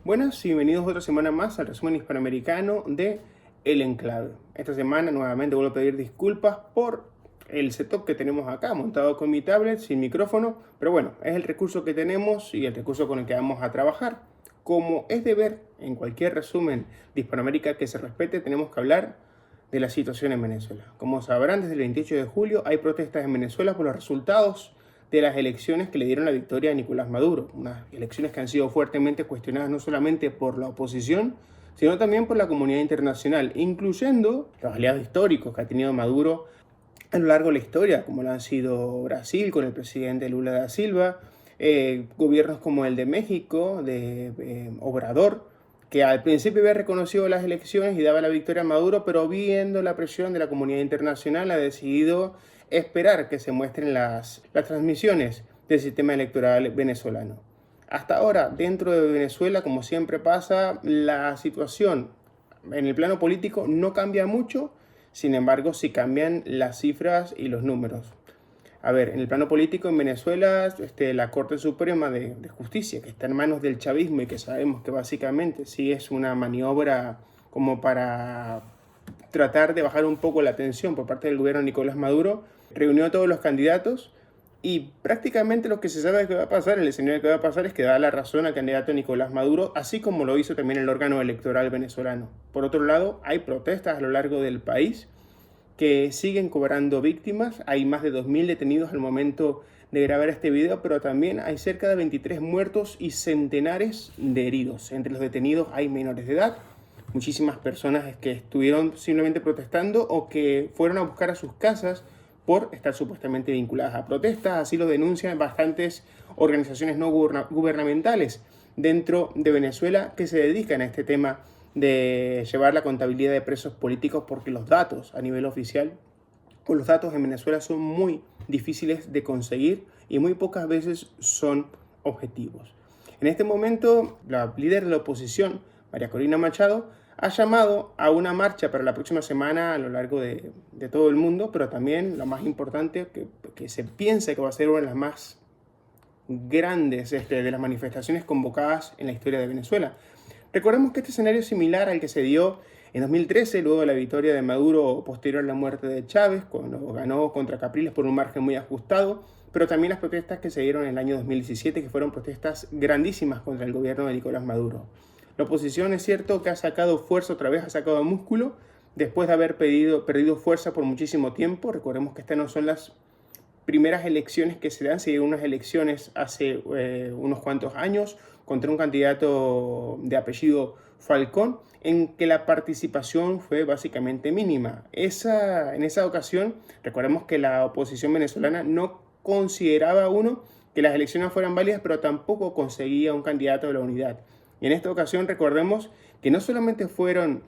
Buenas y bienvenidos otra semana más al resumen hispanoamericano de El Enclave. Esta semana nuevamente vuelvo a pedir disculpas por el setup que tenemos acá, montado con mi tablet, sin micrófono, pero bueno, es el recurso que tenemos y el recurso con el que vamos a trabajar. Como es de ver en cualquier resumen de Hispanoamérica que se respete, tenemos que hablar de la situación en Venezuela. Como sabrán, desde el 28 de julio hay protestas en Venezuela por los resultados de las elecciones que le dieron la victoria a Nicolás Maduro, unas elecciones que han sido fuertemente cuestionadas no solamente por la oposición, sino también por la comunidad internacional, incluyendo los aliados históricos que ha tenido Maduro a lo largo de la historia, como lo han sido Brasil con el presidente Lula da Silva, gobiernos como el de México, de Obrador, que al principio había reconocido las elecciones y daba la victoria a Maduro, pero viendo la presión de la comunidad internacional ha decidido esperar que se muestren las transmisiones del sistema electoral venezolano. Hasta ahora, dentro de Venezuela, como siempre pasa, la situación en el plano político no cambia mucho, sin embargo, sí cambian las cifras y los números. A ver, en el plano político en Venezuela, la Corte Suprema de Justicia, que está en manos del chavismo y que sabemos que básicamente sí es una maniobra como para tratar de bajar un poco la tensión por parte del gobierno de Nicolás Maduro, reunió a todos los candidatos y prácticamente lo que se sabe que va a pasar, el escenario que va a pasar es que da la razón al candidato Nicolás Maduro, así como lo hizo también el órgano electoral venezolano. Por otro lado, hay protestas a lo largo del país que siguen cobrando víctimas. Hay más de 2.000 detenidos al momento de grabar este video, pero también hay cerca de 23 muertos y centenares de heridos. Entre los detenidos hay menores de edad, muchísimas personas que estuvieron simplemente protestando o que fueron a buscar a sus casas por estar supuestamente vinculadas a protestas. Así lo denuncian bastantes organizaciones no gubernamentales dentro de Venezuela que se dedican a este tema de llevar la contabilidad de presos políticos, porque los datos a nivel oficial o los datos en Venezuela son muy difíciles de conseguir y muy pocas veces son objetivos. En este momento, la líder de la oposición, María Corina Machado, ha llamado a una marcha para la próxima semana a lo largo de todo el mundo, pero también lo más importante, que se piensa que va a ser una de las más grandes de las manifestaciones convocadas en la historia de Venezuela. Recordemos que este escenario es similar al que se dio en 2013, luego de la victoria de Maduro posterior a la muerte de Chávez, cuando ganó contra Capriles por un margen muy ajustado, pero también las protestas que se dieron en el año 2017, que fueron protestas grandísimas contra el gobierno de Nicolás Maduro. La oposición es cierto que ha sacado fuerza otra vez, ha sacado músculo, después de haber perdido fuerza por muchísimo tiempo. Recordemos que estas no son las primeras elecciones que se dan, se dieron unas elecciones hace unos cuantos años contra un candidato de apellido Falcón, en que la participación fue básicamente mínima. En esa ocasión, recordemos que la oposición venezolana no consideraba que las elecciones fueran válidas, pero tampoco conseguía un candidato de la unidad. Y en esta ocasión recordemos que no solamente fueron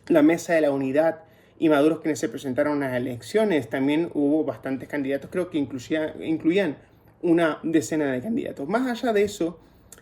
la Mesa de la Unidad y Maduro quienes se presentaron a las elecciones, también hubo bastantes candidatos, creo que incluían una decena de candidatos. Más allá de eso,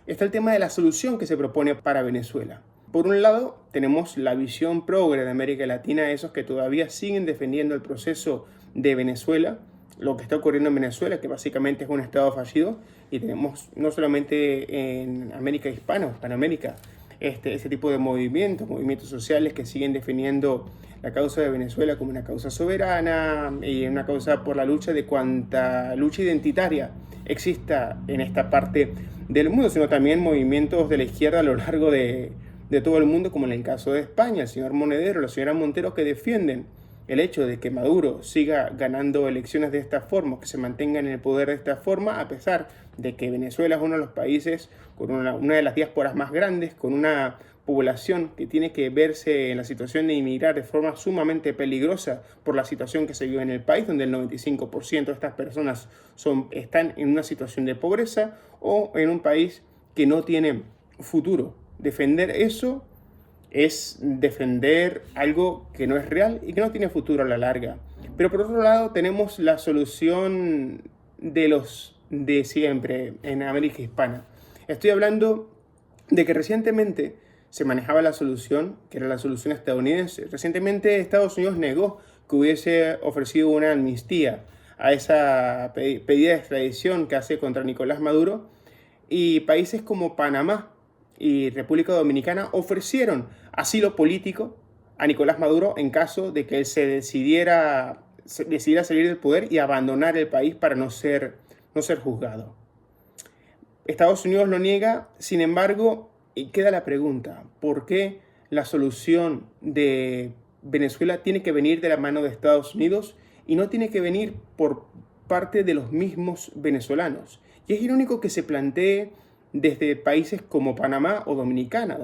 está el tema de la solución que se propone para Venezuela. Por un lado, tenemos la visión progre de América Latina, esos que todavía siguen defendiendo el proceso de Venezuela, lo que está ocurriendo en Venezuela, que básicamente es un estado fallido, y tenemos no solamente en América Hispana, Hispanoamérica, ese tipo de movimientos sociales que siguen definiendo la causa de Venezuela como una causa soberana y una causa por la lucha de cuanta lucha identitaria exista en esta parte del mundo, sino también movimientos de la izquierda a lo largo de todo el mundo, como en el caso de España, el señor Monedero, la señora Montero, que defienden el hecho de que Maduro siga ganando elecciones de esta forma, que se mantenga en el poder de esta forma, a pesar de que Venezuela es uno de los países con una de las diásporas más grandes, con una población que tiene que verse en la situación de emigrar de forma sumamente peligrosa por la situación que se vive en el país, donde el 95% de estas personas están en una situación de pobreza o en un país que no tiene futuro. Defender eso es defender algo que no es real y que no tiene futuro a la larga. Pero por otro lado tenemos la solución de los de siempre en América Hispana. Estoy hablando de que recientemente se manejaba la solución, que era la solución estadounidense. Recientemente Estados Unidos negó que hubiese ofrecido una amnistía a esa pedida de extradición que hace contra Nicolás Maduro, y países como Panamá y República Dominicana ofrecieron asilo político a Nicolás Maduro en caso de que él decidiera salir del poder y abandonar el país para no ser juzgado. Estados Unidos lo niega, sin embargo, y queda la pregunta, ¿por qué la solución de Venezuela tiene que venir de la mano de Estados Unidos y no tiene que venir por parte de los mismos venezolanos? Y es irónico que se plantee desde países como Panamá o Dominicana,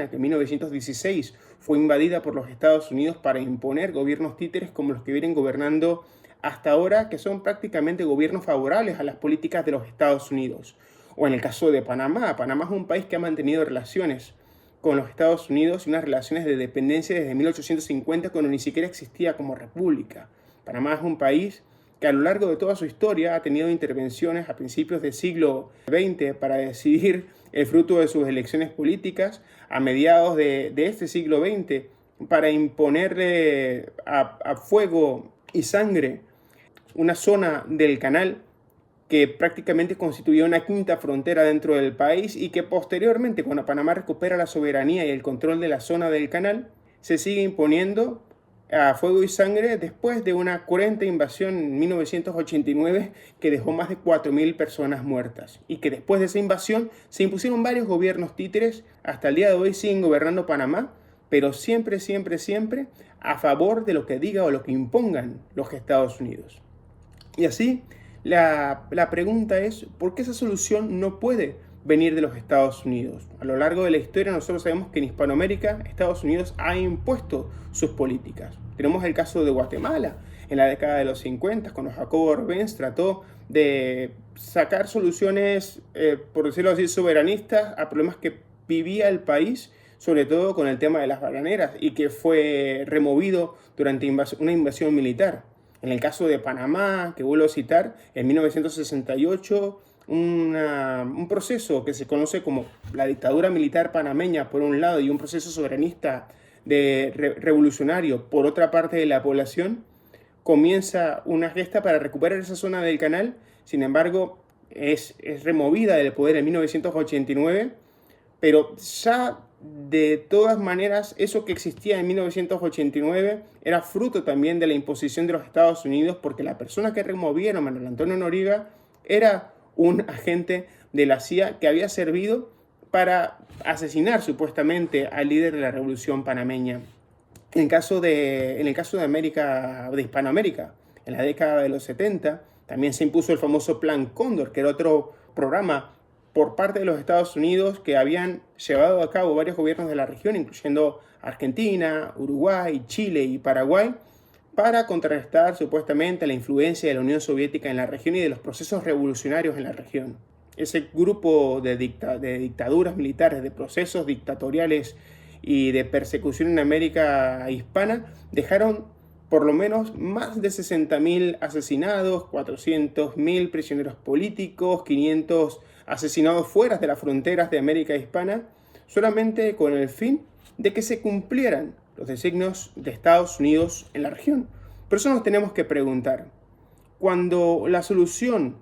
que en 1916 fue invadida por los Estados Unidos para imponer gobiernos títeres como los que vienen gobernando hasta ahora, que son prácticamente gobiernos favorables a las políticas de los Estados Unidos. O en el caso de Panamá, Panamá es un país que ha mantenido relaciones con los Estados Unidos y unas relaciones de dependencia desde 1850, cuando ni siquiera existía como república. Panamá es un país que a lo largo de toda su historia ha tenido intervenciones a principios del siglo XX para decidir el fruto de sus elecciones políticas, a mediados de este siglo XX para imponerle a fuego y sangre una zona del canal que prácticamente constituía una quinta frontera dentro del país y que posteriormente, cuando Panamá recupera la soberanía y el control de la zona del canal, se sigue imponiendo a fuego y sangre después de una cruenta invasión en 1989 que dejó más de 4.000 personas muertas y que después de esa invasión se impusieron varios gobiernos títeres. Hasta el día de hoy siguen gobernando Panamá, pero siempre a favor de lo que diga o lo que impongan los Estados Unidos. Y así la pregunta es, ¿por qué esa solución no puede venir de los Estados Unidos? A lo largo de la historia nosotros sabemos que en Hispanoamérica Estados Unidos ha impuesto sus políticas. Tenemos el caso de Guatemala en la década de los 50, cuando Jacobo Arbenz trató de sacar soluciones, por decirlo así, soberanistas a problemas que vivía el país, sobre todo con el tema de las bananeras, y que fue removido durante una invasión militar. En el caso de Panamá, que vuelvo a citar, en 1968, un proceso que se conoce como la dictadura militar panameña por un lado y un proceso soberanista revolucionario por otra parte de la población, comienza una gesta para recuperar esa zona del canal. Sin embargo, es removida del poder en 1989, pero ya de todas maneras eso que existía en 1989 era fruto también de la imposición de los Estados Unidos, porque la persona que removieron, Manuel Antonio Noriega, era un agente de la CIA que había servido para asesinar supuestamente al líder de la revolución panameña. En el caso de Hispanoamérica, en la década de los 70, también se impuso el famoso Plan Cóndor, que era otro programa por parte de los Estados Unidos que habían llevado a cabo varios gobiernos de la región, incluyendo Argentina, Uruguay, Chile y Paraguay, para contrarrestar supuestamente la influencia de la Unión Soviética en la región y de los procesos revolucionarios en la región. Ese grupo de dictaduras militares, de procesos dictatoriales y de persecución en América hispana dejaron por lo menos más de 60.000 asesinados, 400.000 prisioneros políticos, 500 asesinados fuera de las fronteras de América hispana, solamente con el fin de que se cumplieran los designios de Estados Unidos en la región. Por eso nos tenemos que preguntar, cuando la solución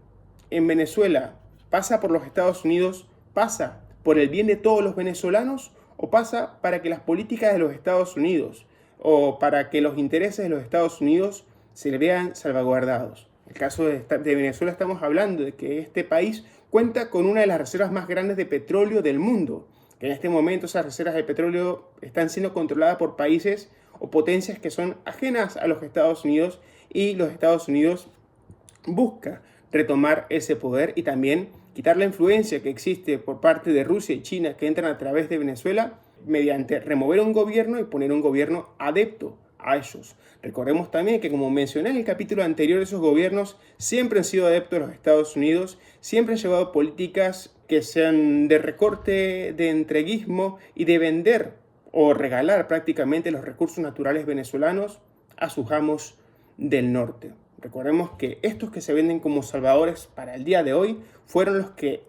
en Venezuela pasa por los Estados Unidos, ¿pasa por el bien de todos los venezolanos o pasa para que las políticas de los Estados Unidos o para que los intereses de los Estados Unidos se vean salvaguardados? En el caso de Venezuela estamos hablando de que este país cuenta con una de las reservas más grandes de petróleo del mundo, que en este momento esas reservas de petróleo están siendo controladas por países o potencias que son ajenas a los Estados Unidos, y los Estados Unidos busca retomar ese poder y también quitar la influencia que existe por parte de Rusia y China, que entran a través de Venezuela, mediante remover un gobierno y poner un gobierno adepto a ellos. Recordemos también que, como mencioné en el capítulo anterior, esos gobiernos siempre han sido adeptos a los Estados Unidos, siempre han llevado políticas que sean de recorte, de entreguismo y de vender o regalar prácticamente los recursos naturales venezolanos a sus amos del norte. Recordemos que estos que se venden como salvadores para el día de hoy fueron los que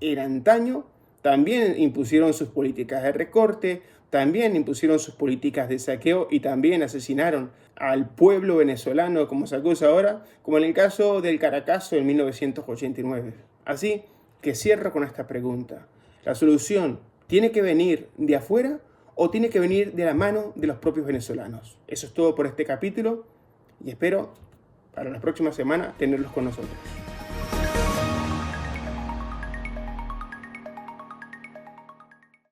en antaño también impusieron sus políticas de recorte, también impusieron sus políticas de saqueo y también asesinaron al pueblo venezolano, como se acusa ahora, como en el caso del Caracazo en 1989. Así que cierro con esta pregunta. La solución ¿Tiene que venir de afuera o tiene que venir de la mano de los propios venezolanos? Eso es todo por este capítulo y espero para la próxima semana tenerlos con nosotros.